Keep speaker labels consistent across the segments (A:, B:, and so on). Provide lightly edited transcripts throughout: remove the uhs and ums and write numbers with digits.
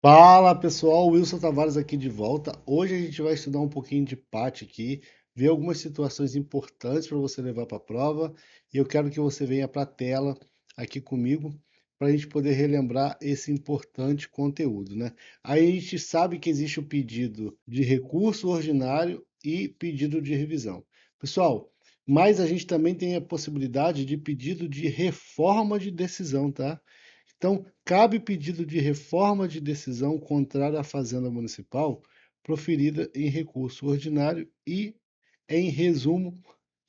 A: Fala pessoal, Wilson Tavares aqui de volta. Hoje a gente vai estudar um pouquinho de PAT aqui, ver algumas situações importantes para você levar para a prova e eu quero que você venha para a tela aqui comigo para a gente poder relembrar esse importante conteúdo, né? Aí a gente sabe que existe o pedido de recurso ordinário e pedido de revisão. Pessoal, mas a gente também tem a possibilidade de pedido de reforma de decisão, tá? Então, cabe pedido de reforma de decisão contrária à Fazenda Municipal, proferida em recurso ordinário e, em resumo,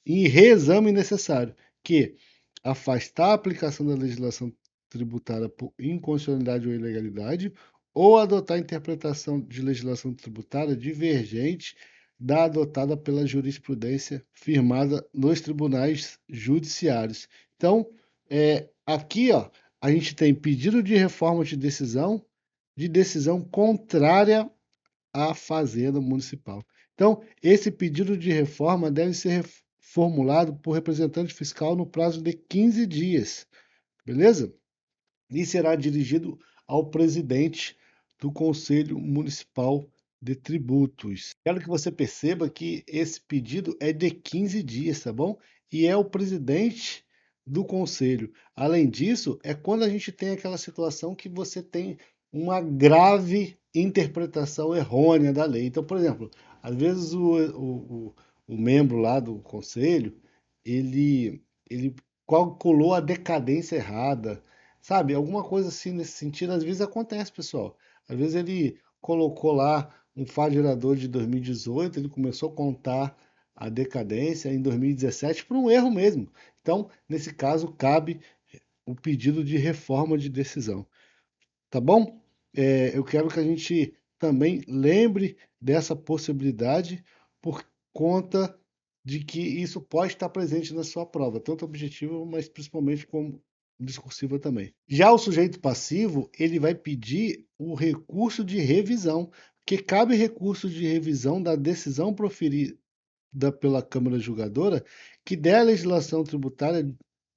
A: em reexame necessário, que afastar a aplicação da legislação tributária por inconstitucionalidade ou ilegalidade, ou adotar interpretação de legislação tributária divergente da adotada pela jurisprudência firmada nos tribunais judiciários. Então, aqui, ó, a gente tem pedido de reforma de decisão contrária à Fazenda Municipal. Então, esse pedido de reforma deve ser formulado por representante fiscal no prazo de 15 dias, beleza? E será dirigido ao presidente do Conselho Municipal de Tributos. Quero que você perceba que esse pedido é de 15 dias, tá bom? E é o presidente do conselho. Além disso, é quando a gente tem aquela situação que você tem uma grave interpretação errônea da lei. Então, por exemplo, às vezes o membro lá do conselho, ele calculou a decadência errada, sabe? Alguma coisa assim nesse sentido, às vezes acontece, pessoal. Às vezes ele colocou lá um Fá gerador de 2018, ele começou a contar a decadência em 2017 por um erro mesmo. Então, nesse caso, cabe o pedido de reforma de decisão. Tá bom? Eu quero que a gente também lembre dessa possibilidade por conta de que isso pode estar presente na sua prova, tanto objetiva, mas principalmente como discursiva também. Já o sujeito passivo, ele vai pedir o recurso de revisão, que cabe recurso de revisão da decisão proferida pela Câmara Julgadora que der à legislação tributária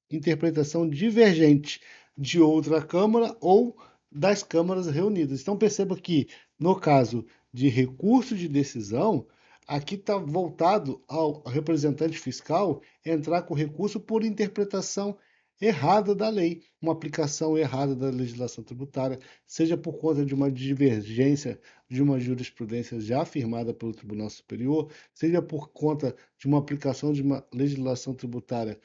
A: interpretação divergente de outra Câmara ou das câmaras reunidas. Então perceba que, no caso de recurso de decisão, aqui está voltado ao representante fiscal entrar com recurso por interpretação errada da lei, uma aplicação errada da legislação tributária, seja por conta de uma divergência de uma jurisprudência já afirmada pelo Tribunal Superior, seja por conta de uma aplicação de uma legislação tributária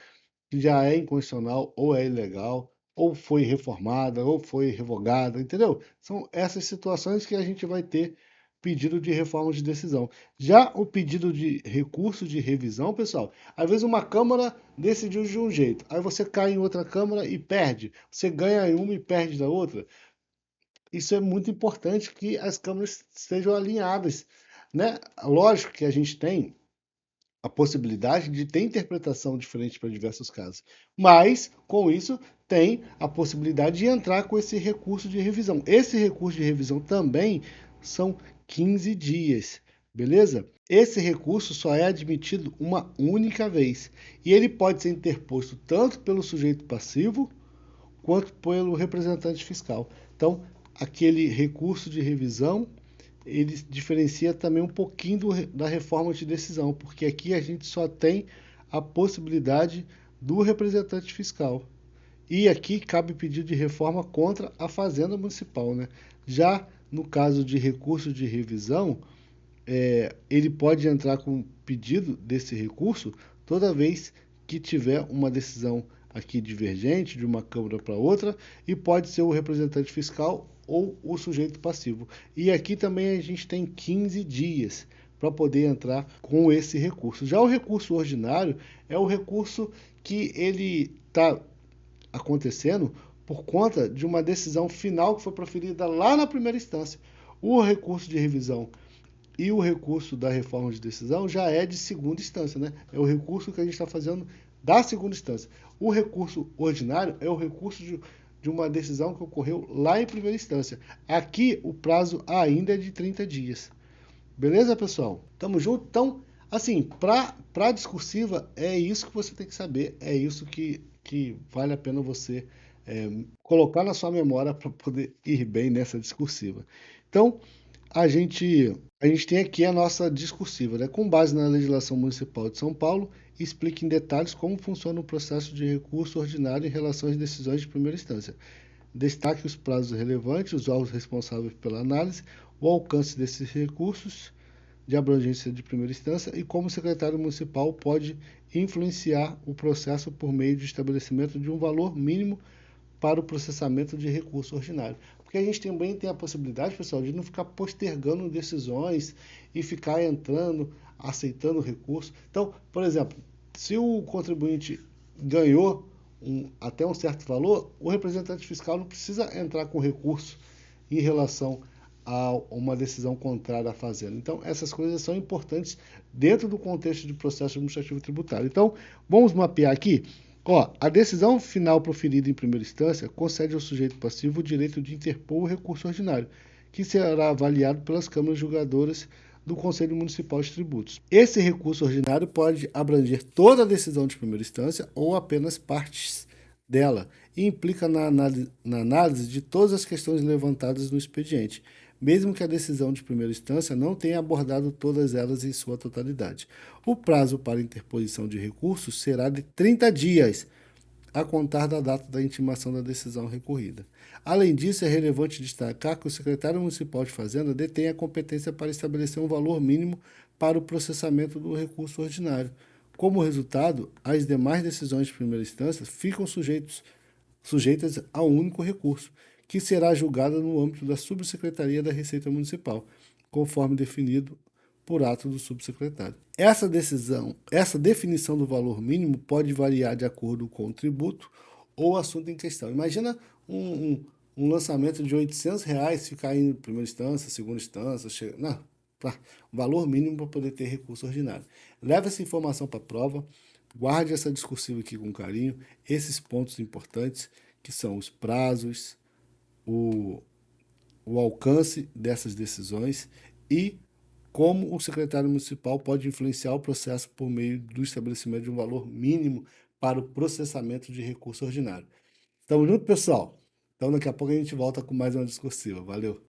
A: que já é inconstitucional ou é ilegal, ou foi reformada, ou foi revogada, entendeu? São essas situações que a gente vai ter pedido de reforma de decisão. Já o pedido de recurso de revisão, pessoal, às vezes uma Câmara decidiu de um jeito, aí você cai em outra Câmara e perde, você ganha em uma e perde da outra. Isso é muito importante que as câmaras estejam alinhadas, né? Lógico que a gente tem a possibilidade de ter interpretação diferente para diversos casos. Mas, com isso, tem a possibilidade de entrar com esse recurso de revisão. Esse recurso de revisão também são 15 dias, beleza? Esse recurso só é admitido uma única vez e ele pode ser interposto tanto pelo sujeito passivo quanto pelo representante fiscal. Então, aquele recurso de revisão ele diferencia também um pouquinho da reforma de decisão, porque aqui a gente só tem a possibilidade do representante fiscal. E aqui cabe pedido de reforma contra a Fazenda Municipal, né? Já no caso de recurso de revisão, ele pode entrar com pedido desse recurso toda vez que tiver uma decisão aqui divergente de uma Câmara para outra e pode ser o representante fiscal ou o sujeito passivo. E aqui também a gente tem 15 dias para poder entrar com esse recurso. Já o recurso ordinário é o recurso que ele está acontecendo por conta de uma decisão final que foi proferida lá na primeira instância. O recurso de revisão e o recurso da reforma de decisão já é de segunda instância, né? É o recurso que a gente está fazendo da segunda instância. O recurso ordinário é o recurso de uma decisão que ocorreu lá em primeira instância. Aqui o prazo ainda é de 30 dias. Beleza, pessoal? Tamo junto? Então, assim, para discursiva, é isso que você tem que saber, é isso que vale a pena você colocar na sua memória para poder ir bem nessa discursiva. Então, a gente tem aqui a nossa discursiva, né? Com base na legislação municipal de São Paulo, explica em detalhes como funciona o processo de recurso ordinário em relação às decisões de primeira instância. Destaque os prazos relevantes, os órgãos responsáveis pela análise, o alcance desses recursos de abrangência de primeira instância e como o secretário municipal pode influenciar o processo por meio de estabelecimento de um valor mínimo para o processamento de recurso ordinário. Porque a gente também tem a possibilidade, pessoal, de não ficar postergando decisões e ficar entrando, aceitando recurso. Então, por exemplo, se o contribuinte ganhou até um certo valor, o representante fiscal não precisa entrar com recurso em relação a uma decisão contrária à fazenda. Então, essas coisas são importantes dentro do contexto de processo administrativo tributário. Então, vamos mapear aqui. Ó, a decisão final proferida em primeira instância concede ao sujeito passivo o direito de interpor o recurso ordinário, que será avaliado pelas câmaras julgadoras do Conselho Municipal de Tributos. Esse recurso ordinário pode abranger toda a decisão de primeira instância ou apenas partes dela e implica na análise de todas as questões levantadas no expediente, mesmo que a decisão de primeira instância não tenha abordado todas elas em sua totalidade. O prazo para interposição de recursos será de 30 dias, a contar da data da intimação da decisão recorrida. Além disso, é relevante destacar que o secretário municipal de Fazenda detém a competência para estabelecer um valor mínimo para o processamento do recurso ordinário. Como resultado, as demais decisões de primeira instância ficam sujeitas a um único recurso, que será julgado no âmbito da Subsecretaria da Receita Municipal, conforme definido por ato do subsecretário. Essa definição do valor mínimo pode variar de acordo com o tributo ou o assunto em questão. Imagina um lançamento de R$ 800 ficar em primeira instância, segunda instância, não, valor mínimo para poder ter recurso ordinário. Leve essa informação para a prova, guarde essa discursiva aqui com carinho, esses pontos importantes, que são os prazos, o alcance dessas decisões e como o secretário municipal pode influenciar o processo por meio do estabelecimento de um valor mínimo para o processamento de recurso ordinário. Tamo junto, pessoal? Então, daqui a pouco a gente volta com mais uma discursiva. Valeu!